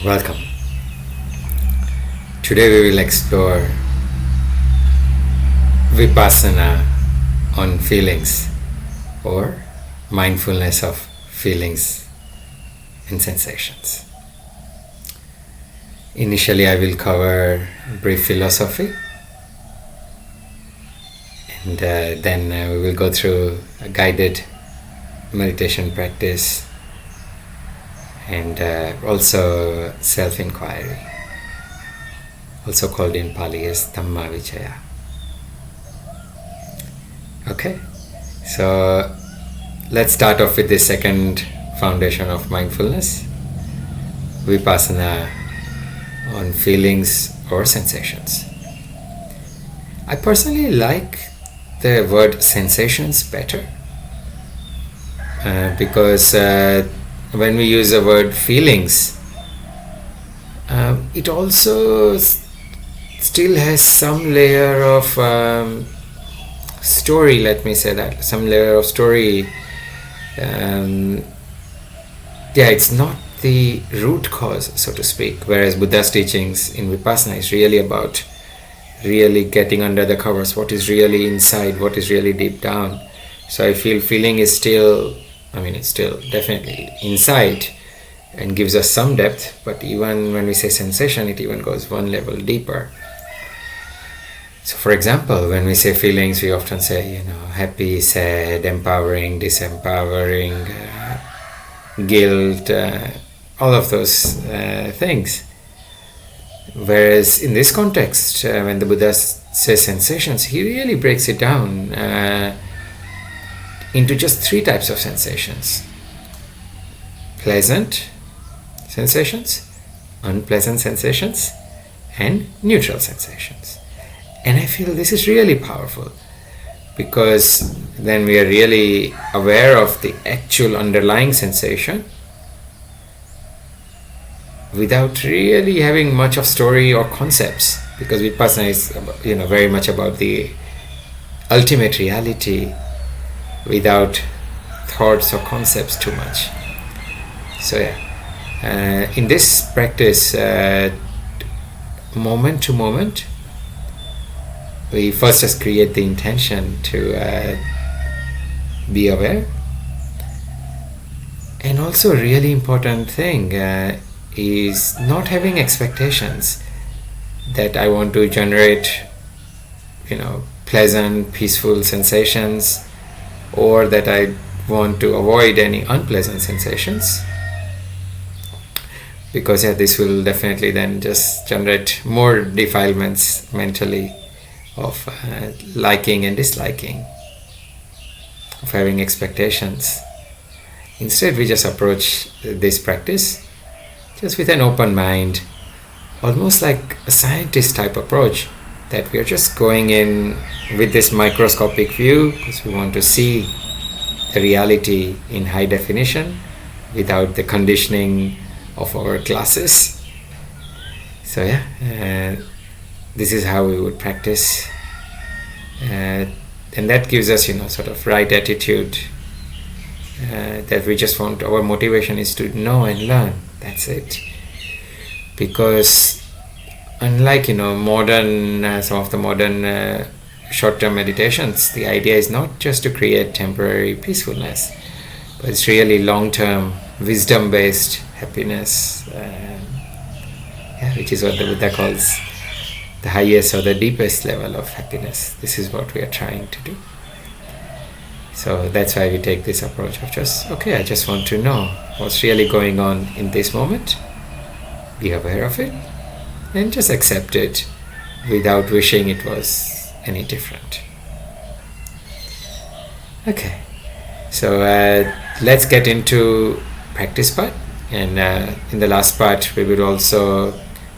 Welcome. Today we will explore Vipassana on feelings or mindfulness of feelings and sensations. Initially I will cover brief philosophy and then we will go through a guided meditation practice and also self-inquiry, also called in Pali as Dhamma Vicaya. Okay, so let's start off with the second foundation of mindfulness, Vipassana on feelings or sensations. I personally like the word sensations better because when we use the word feelings, it also still has some layer of story, let me say that, some layer of story. It's not the root cause, so to speak, whereas Buddha's teachings in Vipassana is really about really getting under the covers, what is really inside, what is really deep down. So I feel feeling is still, it's still definitely inside and gives us some depth, but even when we say sensation, it even goes one level deeper. So for example, when we say feelings, we often say, happy, sad, empowering, disempowering, guilt, all of those things. Whereas in this context, when the Buddha says sensations, he really breaks it down into just three types of sensations: pleasant sensations, unpleasant sensations, and neutral sensations. And I feel this is really powerful because then we are really aware of the actual underlying sensation without really having much of story or concepts, because Vipassana is very much about the ultimate reality without thoughts or concepts too much. So in this practice, moment to moment, we first just create the intention to be aware. And also a really important thing is not having expectations that I want to generate pleasant, peaceful sensations, or that I want to avoid any unpleasant sensations, because this will definitely then just generate more defilements mentally of liking and disliking, of having expectations. Instead, we just approach this practice just with an open mind, almost like a scientist type approach, that we are just going in with this microscopic view because we want to see the reality in high definition without the conditioning of our glasses. So this is how we would practice, and that gives us sort of right attitude, that we just want, our motivation is to know and learn. That's it. Because unlike modern some of the modern short-term meditations, the idea is not just to create temporary peacefulness, but it's really long-term wisdom-based happiness, which is what the Buddha calls the highest or the deepest level of happiness. This is what we are trying to do. So that's why we take this approach of just, I just want to know what's really going on in this moment, be aware of it, and just accept it without wishing it was any different. Okay, so let's get into practice part, and in the last part we will also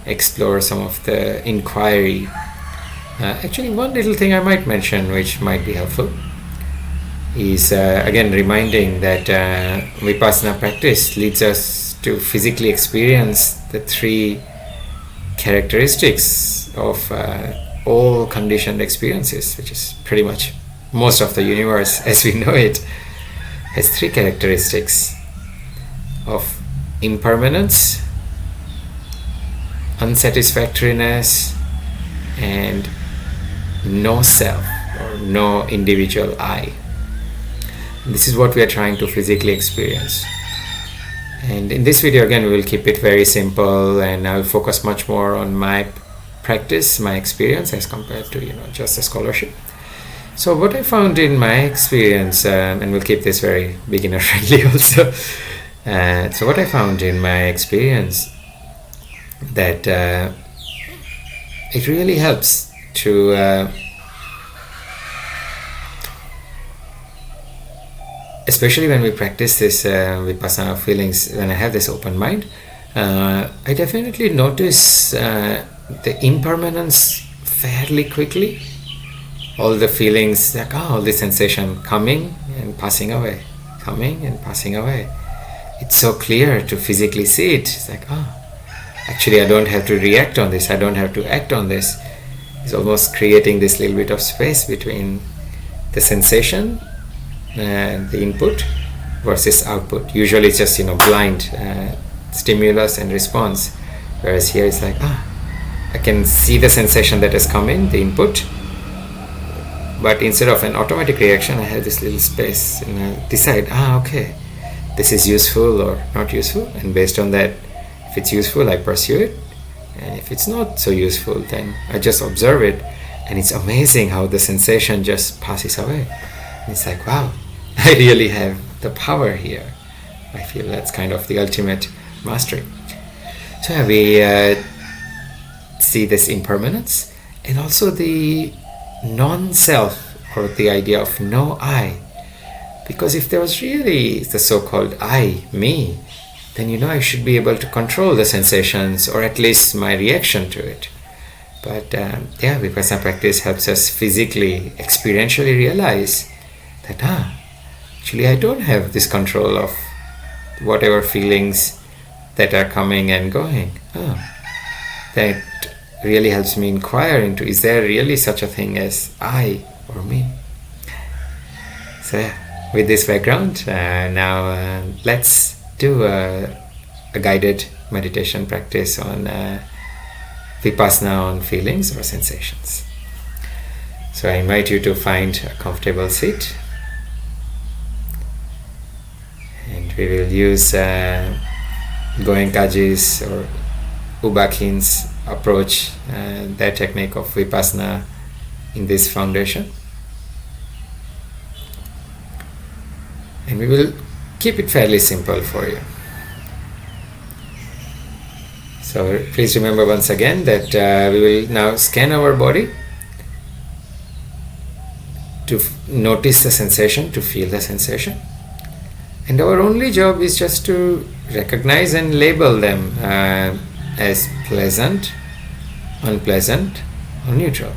explore some of the inquiry. Actually, one little thing I might mention which might be helpful is again reminding that Vipassana practice leads us to physically experience the three characteristics of all conditioned experiences, which is pretty much most of the universe as we know it, has three characteristics of impermanence, unsatisfactoriness, and no self or no individual I. This is what we are trying to physically experience. And in this video again we will keep it very simple, and I will focus much more on my practice, my experience, as compared to just a scholarship. So what I found in my experience, and we'll keep this very beginner friendly also. So what I found in my experience, that it really helps to especially when we practice this Vipassana of feelings, when I have this open mind, I definitely notice the impermanence fairly quickly. All the feelings, like all the sensation coming and passing away, coming and passing away. It's so clear to physically see it. It's like, actually I don't have to react on this, I don't have to act on this. It's almost creating this little bit of space between the sensation and the input versus output. Usually it's just blind stimulus and response, whereas here it's like, I can see the sensation that has come in, the input, but instead of an automatic reaction, I have this little space and I decide, okay, this is useful or not useful, and based on that, if it's useful, I pursue it, and if it's not so useful, then I just observe it. And it's amazing how the sensation just passes away. And it's like, wow, I really have the power here. I feel that's kind of the ultimate mastery. So we see this impermanence, and also the non-self, or the idea of no I. Because if there was really the so-called I, me, then I should be able to control the sensations, or at least my reaction to it. But Vipassana practice helps us physically, experientially realize that actually I don't have this control of whatever feelings that are coming and going. That really helps me inquire into, is there really such a thing as I or me? So with this background, now let's do a guided meditation practice on Vipassana on feelings or sensations. So I invite you to find a comfortable seat, and we will use Goenkaji's or Ubakin's approach, their technique of Vipassana in this foundation. And we will keep it fairly simple for you. So please remember once again that we will now scan our body to notice the sensation, to feel the sensation. And our only job is just to recognize and label them as pleasant, unpleasant, or neutral.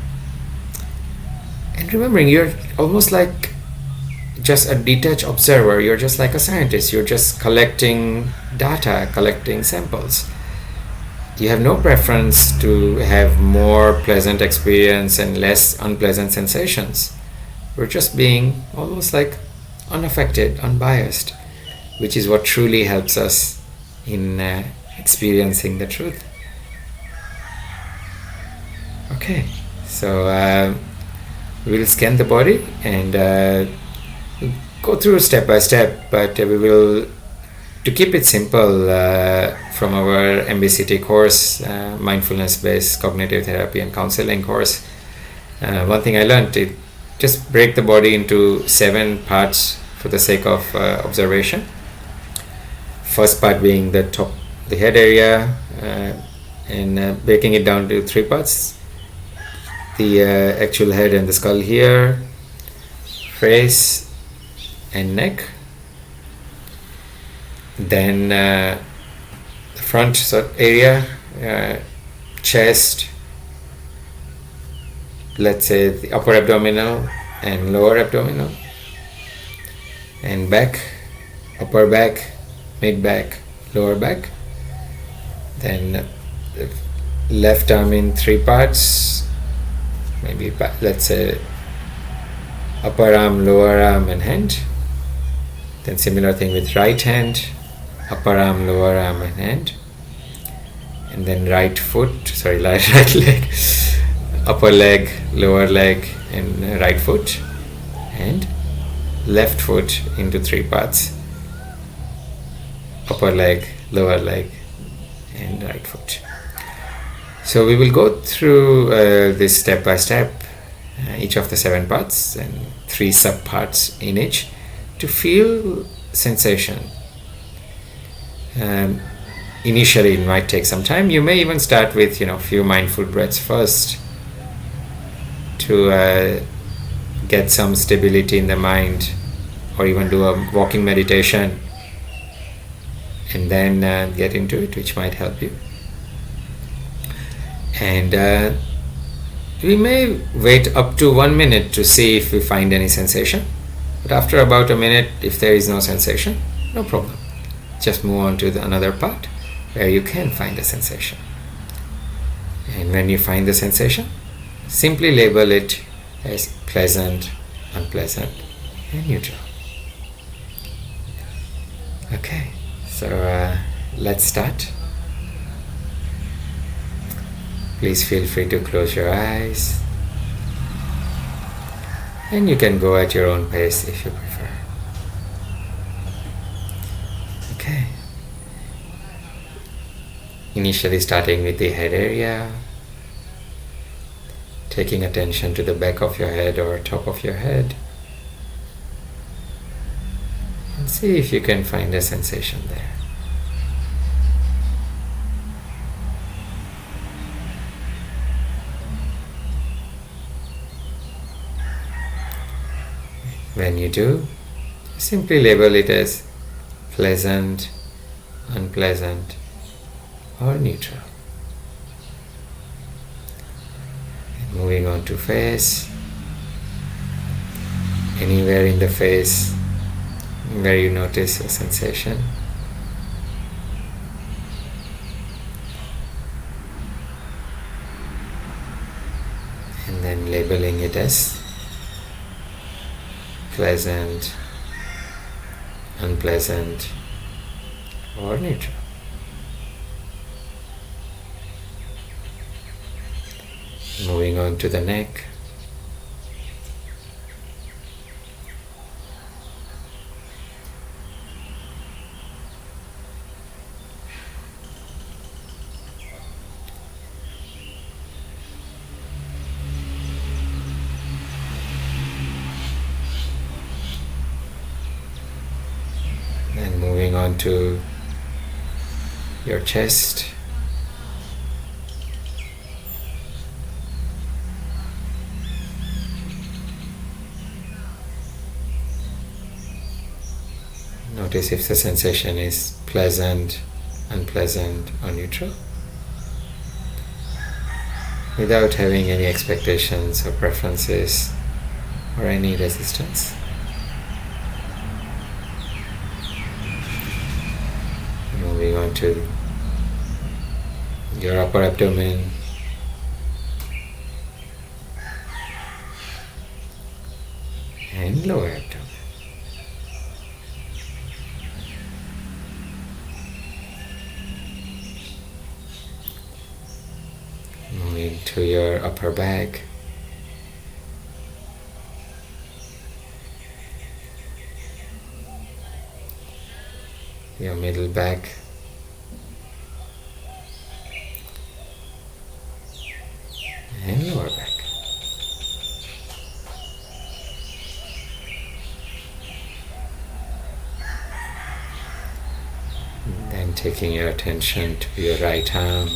And remembering, you're almost like just a detached observer. You're just like a scientist. You're just collecting data, collecting samples. You have no preference to have more pleasant experience and less unpleasant sensations. We're just being almost like unaffected, unbiased, which is what truly helps us in experiencing the truth. Okay, so we'll scan the body and go through step by step, but we will, to keep it simple, from our MBCT course, mindfulness-based cognitive therapy and counseling course, one thing I learned, it just break the body into 7 parts for the sake of observation. First part being the top, the head area, and breaking it down to 3 parts. The actual head and the skull here, face and neck. Then the front area, chest, let's say the upper abdominal and lower abdominal, and back, upper back, mid back, lower back. Then the left arm in 3 parts, maybe let's say upper arm, lower arm, and hand. Then similar thing with right hand, upper arm, lower arm, and hand. And and then right leg, upper leg, lower leg, and right foot, and left foot into 3 parts: upper leg, lower leg, and right foot. So we will go through this step by step, each of the 7 parts and 3 sub parts in each, to feel sensation. Initially it might take some time. You may even start with few mindful breaths first to get some stability in the mind, or even do a walking meditation and then get into it, which might help you. And we may wait up to 1 minute to see if we find any sensation. But after about a minute, if there is no sensation, no problem. Just move on to another part where you can find a sensation. And when you find the sensation, simply label it as pleasant, unpleasant, and neutral. Okay, so let's start. Please feel free to close your eyes, and you can go at your own pace if you prefer. Okay. Initially starting with the head area, taking attention to the back of your head or top of your head, and see if you can find a sensation there. When you do, simply label it as pleasant, unpleasant, or neutral. And moving on to face. Anywhere in the face where you notice a sensation. And then labeling it as pleasant, unpleasant, or neutral. Moving on to the neck. Then moving on to your chest. Notice if the sensation is pleasant, unpleasant, or neutral, without having any expectations or preferences or any resistance. Moving on to your upper abdomen, and lower abdomen. Moving to your upper back, your middle back, and lower back. Then taking your attention to your right arm,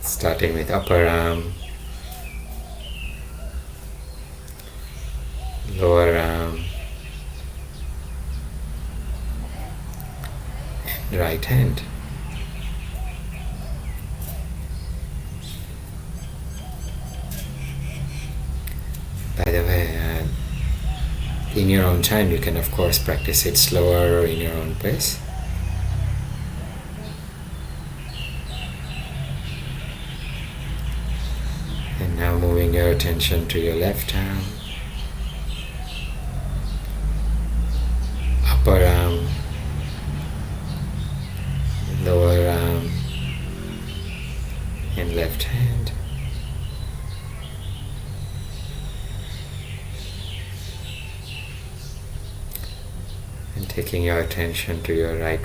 starting with upper arm, lower arm, and right hand. By the way, in your own time, you can of course practice it slower or in your own pace. And now moving your attention to your left arm, upper arm, And taking your attention to your right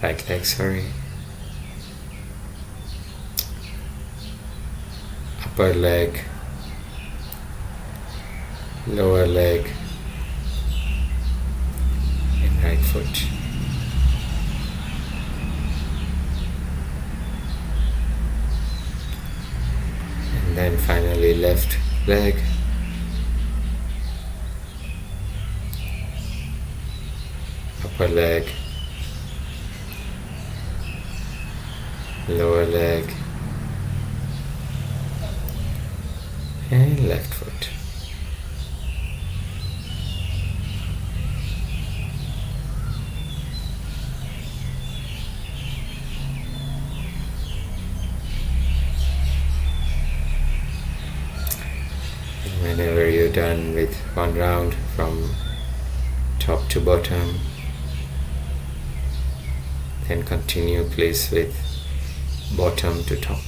leg, upper leg, lower leg, and right foot. And then finally left leg, upper leg, lower leg, and left foot. And whenever you're done with one round from top to bottom, then continue please with bottom to top.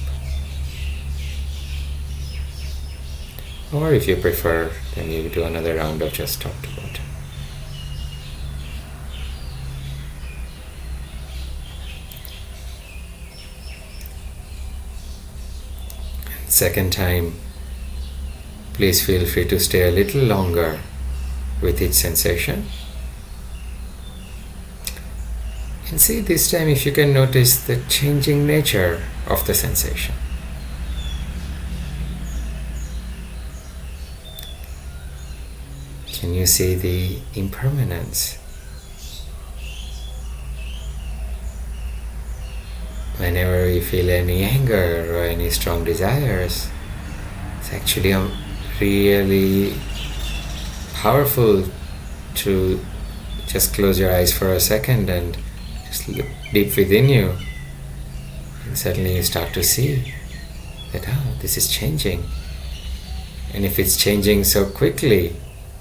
Or if you prefer, then you do another round of just top to bottom. Second time, please feel free to stay a little longer with each sensation. And see this time if you can notice the changing nature of the sensation. Can you see the impermanence? Whenever we feel any anger or any strong desires, it's actually really powerful to just close your eyes for a second and just look deep within you, and suddenly you start to see that this is changing. And if it's changing so quickly,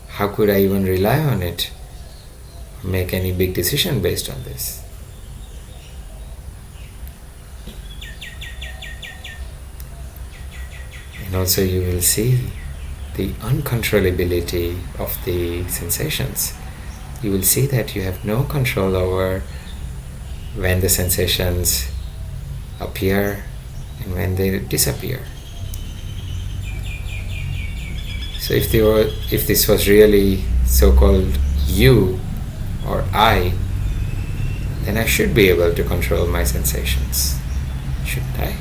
how could I even rely on it or make any big decision based on this? And also you will see the uncontrollability of the sensations. You will see that you have no control over when the sensations appear and when they disappear. So if this was really so-called you or I, then I should be able to control my sensations, shouldn't I?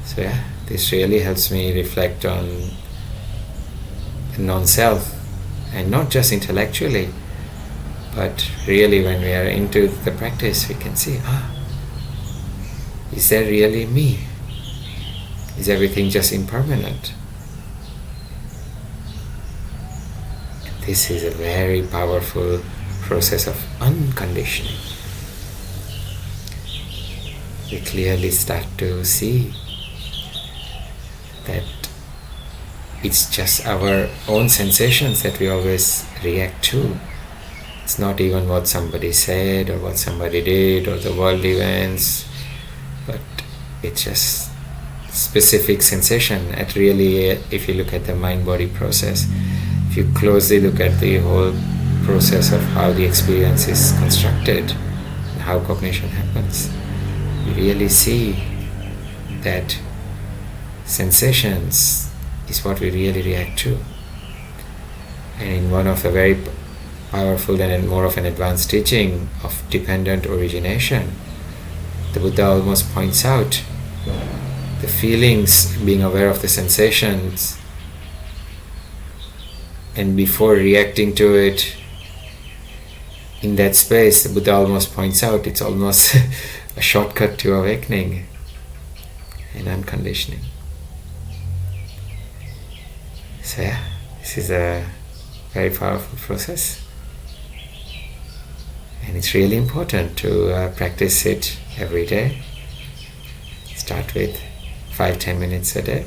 So this really helps me reflect on the non-self, and not just intellectually, but really when we are into the practice, we can see, is there really me? Is everything just impermanent? This is a very powerful process of unconditioning. We clearly start to see that it's just our own sensations that we always react to. It's not even what somebody said or what somebody did or the world events, but it's just specific sensation. At really, if you look at the mind-body process, if you closely look at the whole process of how the experience is constructed and how cognition happens, you really see that sensations is what we really react to. And in one of the very powerful and more of an advanced teaching of dependent origination, the Buddha almost points out the feelings, being aware of the sensations, and before reacting to it in that space, the Buddha almost points out it's almost a shortcut to awakening and unconditioning. So this is a very powerful process, and it's really important to practice it every day. Start with 5-10 minutes a day,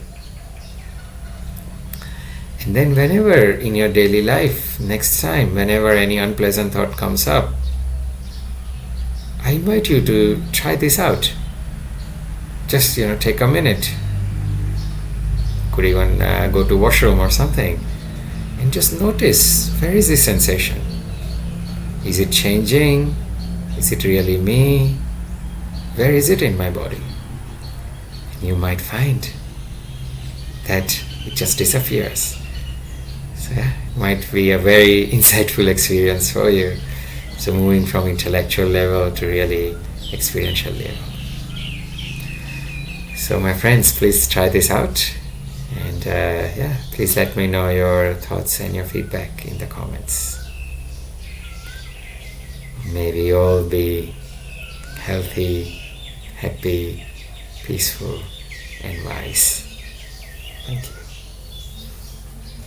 and then whenever in your daily life, next time, whenever any unpleasant thought comes up, I invite you to try this out. Just take a minute. Could even go to washroom or something, And just notice, where is this sensation? Is it changing? Is it really me? Where is it in my body? And you might find that it just disappears. So yeah, it might be a very insightful experience for you. So moving from intellectual level to really experiential level. So my friends, please try this out. And please let me know your thoughts and your feedback in the comments. May we all be healthy, happy, peaceful, and wise. Thank you.